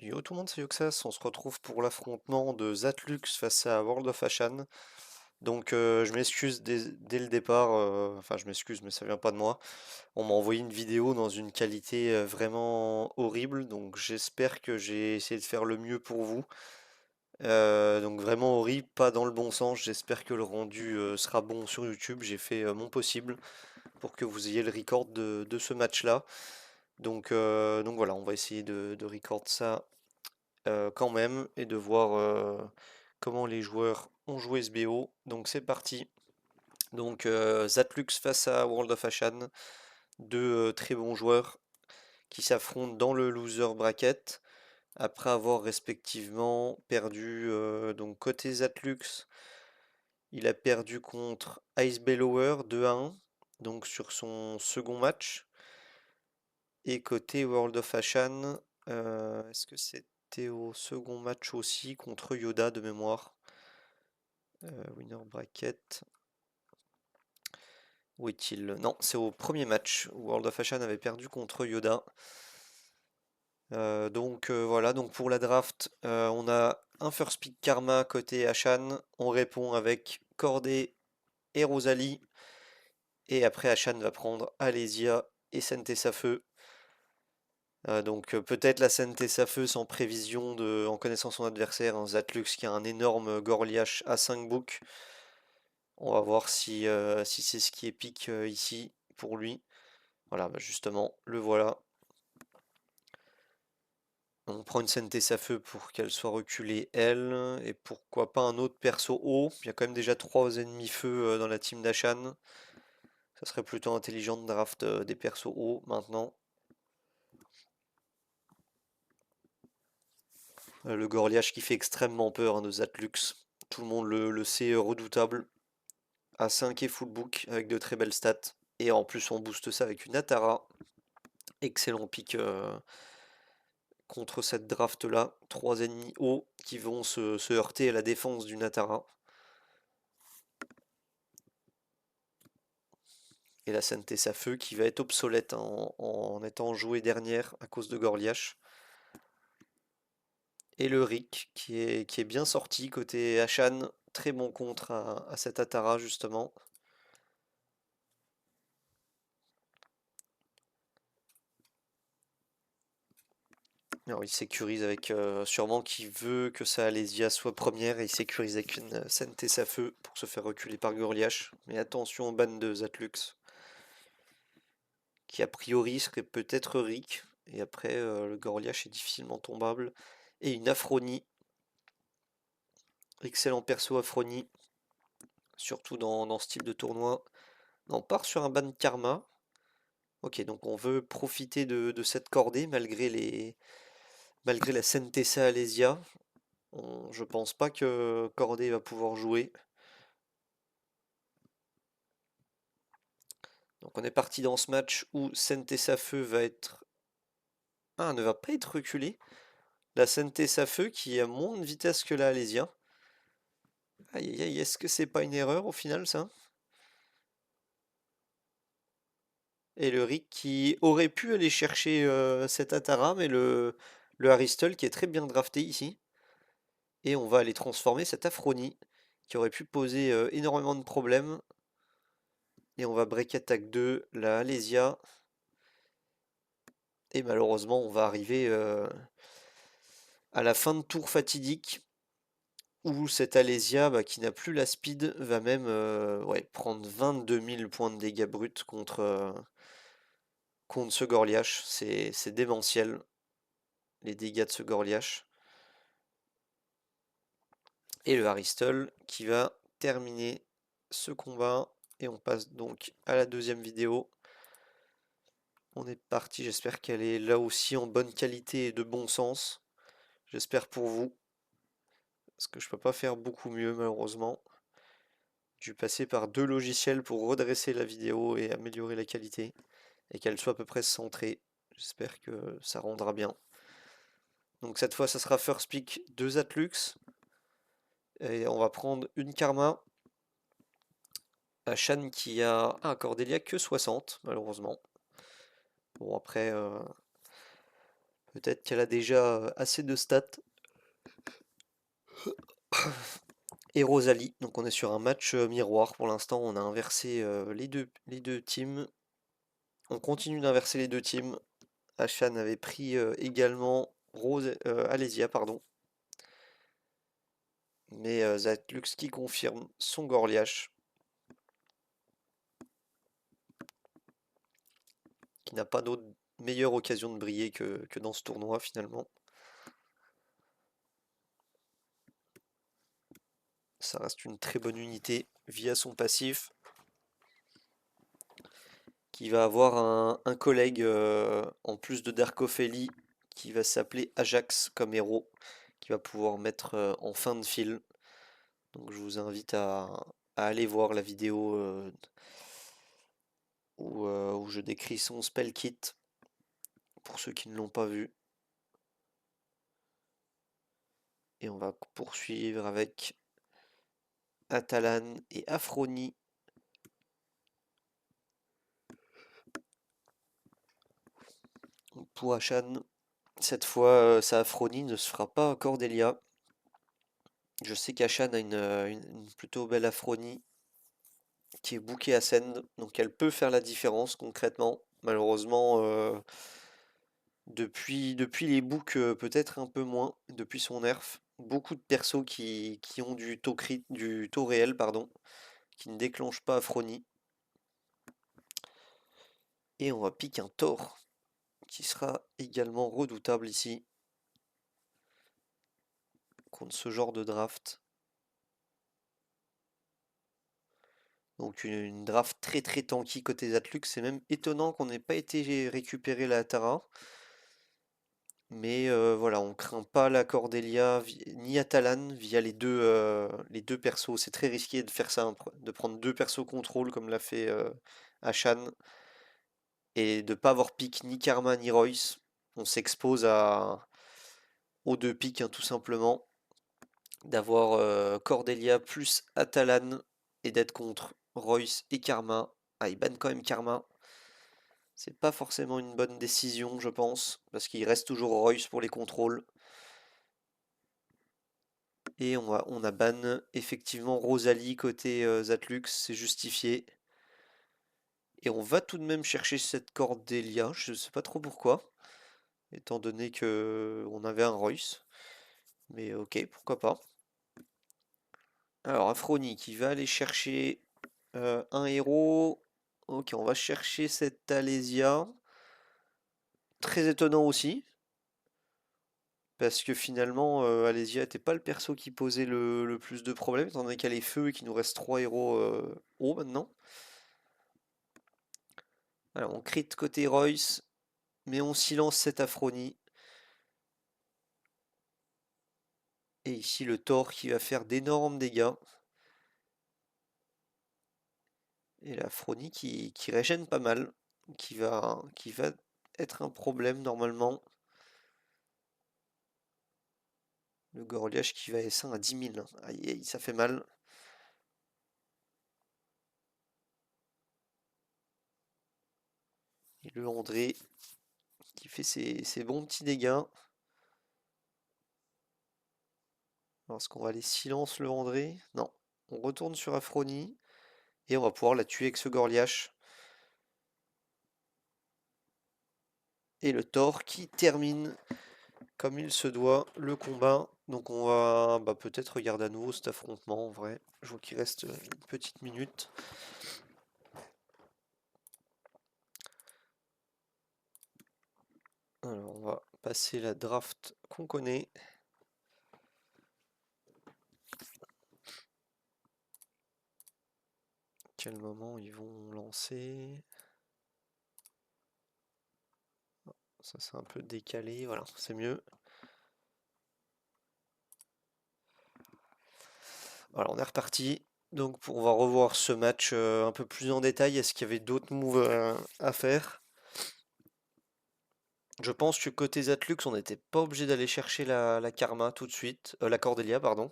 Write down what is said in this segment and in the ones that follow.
Yo tout le monde, c'est Yoxas, on se retrouve pour l'affrontement de Zatlux face à World of Ashan. Donc je m'excuse dès le départ, enfin je m'excuse mais ça vient pas de moi. On m'a envoyé une vidéo dans une qualité vraiment horrible, donc j'espère que j'ai essayé de faire le mieux pour vous. Donc vraiment horrible, pas dans le bon sens, j'espère que le rendu sera bon sur YouTube, j'ai fait mon possible pour que vous ayez le record de ce match-là. Donc voilà, on va essayer de record ça quand même et de voir comment les joueurs ont joué ce BO. Donc c'est parti. Donc Zatlux face à World of Ashan, deux très bons joueurs qui s'affrontent dans le loser bracket après avoir respectivement perdu. Donc côté Zatlux, il a perdu contre Ice Bellower 2-1, donc sur son second match. Et côté World of Ashan, est-ce que c'était au second match aussi contre Yoda de mémoire? Winner bracket. Où est-il? Non, c'est au premier match où World of Ashan avait perdu contre Yoda. Voilà, donc pour la draft, on a un first pick Karma côté Ashan. On répond avec Cordé et Rosalie. Et après, Ashan va prendre Alésia et Sente Safeu. Peut-être la Sente Safeu sans prévision en connaissant son adversaire, un Zatlux qui a un énorme Gorliash à 5 books. On va voir si c'est ce qui est pique ici pour lui. Voilà, bah justement, le voilà. On prend une Sente Safeu pour qu'elle soit reculée, elle, et pourquoi pas un autre perso haut. Il y a quand même déjà 3 ennemis feu dans la team d'Ashan. Ça serait plutôt intelligent de draft des persos hauts maintenant. Le Gorliash qui fait extrêmement peur de Zatlux. Tout le monde le sait, redoutable. À 5 et full book avec de très belles stats. Et en plus, on booste ça avec une Atara. Excellent pick contre cette draft-là. 3 ennemis hauts qui vont se heurter à la défense d'une Atara. Et la Sente Safeu qui va être obsolète en étant jouée dernière à cause de Gorliash. Et le Rick qui est bien sorti côté Ashan. Très bon contre à cette Atara justement. Alors il sécurise avec sûrement qui veut que sa Alésia soit première et il sécurise avec une Sente Safeu pour se faire reculer par Gorliash. Mais attention au ban de Zatlux qui a priori serait peut-être Rick. Et après le Gorliash est difficilement tombable. Et une Aphronie. Excellent perso Aphronie. Surtout dans ce type de tournoi. On part sur un ban Karma. Ok, donc on veut profiter de cette cordée malgré la Sentessa Alésia. Je pense pas que Cordée va pouvoir jouer. Donc on est parti dans ce match où Sentessa Feu va être... Ah, ne va pas être reculé. La Sentessa Feu qui a moins de vitesse que la Alésia. Aïe aïe aïe, est-ce que c'est pas une erreur au final ça? Et le Rick qui aurait pu aller chercher cet Atara, mais le Aristle qui est très bien drafté ici. Et on va aller transformer cette Aphronie qui aurait pu poser énormément de problèmes. Et on va break attack 2, la Alésia. Et malheureusement, on va arriver à la fin de tour fatidique où cette Alésia, bah, qui n'a plus la speed, va même ouais, prendre 22 000 points de dégâts bruts contre ce Gorliash. C'est démentiel, les dégâts de ce Gorliash. Et le Aristle qui va terminer ce combat. Et on passe donc à la deuxième vidéo. On est parti, j'espère qu'elle est là aussi en bonne qualité et de bon sens. J'espère pour vous. Parce que je peux pas faire beaucoup mieux malheureusement. J'ai dû passer par 2 logiciels pour redresser la vidéo et améliorer la qualité. Et qu'elle soit à peu près centrée. J'espère que ça rendra bien. Donc cette fois, ça sera first pick 2 Atlux. Et on va prendre une Karma. Ashan qui a... Ah, Cordélia que 60, malheureusement. Bon, après, Peut-être qu'elle a déjà assez de stats. Et Rosalie, donc on est sur un match miroir pour l'instant, on a inversé les deux teams. On continue d'inverser les deux teams. Ashan avait pris également Alésia, pardon. Mais Zatlux qui confirme son Gorliash, qui n'a pas d'autre meilleure occasion de briller que dans ce tournoi finalement. Ça reste une très bonne unité via son passif, qui va avoir un collègue en plus de Darkophélie qui va s'appeler Ajax comme héros, qui va pouvoir mettre en fin de file. Donc je vous invite à aller voir la vidéo où je décris son spell kit, pour ceux qui ne l'ont pas vu. Et on va poursuivre avec Atalan et Aphronie. Pour Ashan, cette fois, sa Aphronie ne se fera pas Cordelia. Je sais qu'Ashan a une plutôt belle Aphronie qui est bookée à Send, donc elle peut faire la différence concrètement. Malheureusement, depuis les books, peut-être un peu moins, depuis son nerf. Beaucoup de persos qui ont du taux réel, pardon, qui ne déclenchent pas Aphronie. Et on va piquer un Thor, qui sera également redoutable ici, contre ce genre de draft. Donc une draft très très tanky côté Zatlux, c'est même étonnant qu'on n'ait pas été récupérer la Tara. Mais voilà, on craint pas la Cordelia ni Atalan via les deux persos. C'est très risqué de faire ça, hein, de prendre deux persos contrôle comme l'a fait Ashan, et de pas avoir pick ni Karma ni Royce. On s'expose aux deux picks, hein, tout simplement. D'avoir Cordelia plus Atalan et d'être contre Royce et Karma. Ah, il banne quand même Karma. C'est pas forcément une bonne décision, je pense, parce qu'il reste toujours Royce pour les contrôles. Et on a ban effectivement Rosalie côté Zatlux, c'est justifié. Et on va tout de même chercher cette Cordelia, je sais pas trop pourquoi, étant donné que on avait un Royce. Mais ok, pourquoi pas. Alors Aphronie qui va aller chercher un héros. Ok, on va chercher cette Alésia. Très étonnant aussi. Parce que finalement, Alésia n'était pas le perso qui posait le plus de problèmes, étant donné qu'elle est feu et qu'il nous reste 3 héros haut maintenant. Alors on crit côté Royce, mais on silence cette Aphronie. Et ici le Thor qui va faire d'énormes dégâts. Et l'Aphronie qui régène pas mal, qui va être un problème normalement. Le Gorliash qui va S1 à 10 000. Aïe aïe, ça fait mal. Et le André qui fait ses bons petits dégâts. Est-ce qu'on va aller silence le André? Non. On retourne sur Aphronie. Et on va pouvoir la tuer avec ce Gorliash. Et le Thor qui termine comme il se doit le combat. Donc on va peut-être regarder à nouveau cet affrontement en vrai. Je vois qu'il reste une petite minute. Alors on va passer la draft qu'on connaît. Quel moment ils vont lancer? Ça c'est un peu décalé, voilà, c'est mieux. Voilà, on est reparti. Donc on va revoir ce match un peu plus en détail. Est-ce qu'il y avait d'autres moves à faire? Je pense que côté Zatlux, on n'était pas obligé d'aller chercher la Karma tout de suite. La Cordelia, pardon.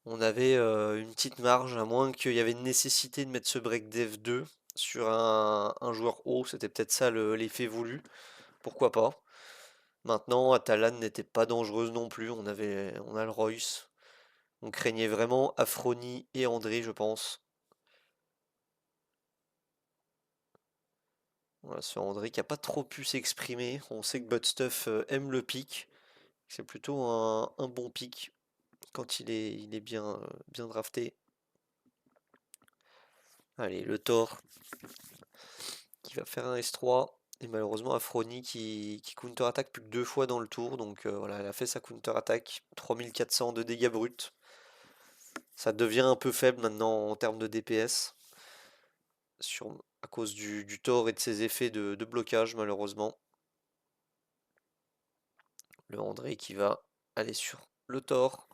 On avait une petite marge, à moins qu'il y avait une nécessité de mettre ce break dev 2. sur un joueur haut, c'était peut-être ça l'effet voulu, pourquoi pas. Maintenant, Atalan n'était pas dangereuse non plus, on a le Royce. On craignait vraiment Afroni et André, je pense. Voilà, ce André qui a pas trop pu s'exprimer. On sait que Buttstuff aime le pick. C'est plutôt un bon pick quand il est bien drafté. Allez, le Thor qui va faire un S3. Et malheureusement, Afroni qui counter-attaque plus que 2 fois dans le tour. Donc voilà, elle a fait sa counter-attaque. 3400 de dégâts bruts. Ça devient un peu faible maintenant en termes de DPS. À cause du Thor et de ses effets de blocage, malheureusement. Le André qui va aller sur le Thor.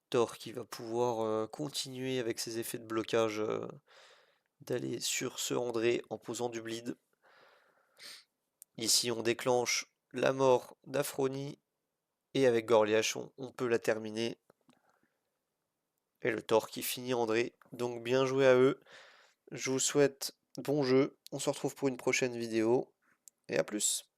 Thor qui va pouvoir continuer avec ses effets de blocage, d'aller sur ce André en posant du bleed. Ici, on déclenche la mort d'Afroni et avec Gorliash, on peut la terminer. Et le Thor qui finit André. Donc bien joué à eux. Je vous souhaite bon jeu. On se retrouve pour une prochaine vidéo et à plus.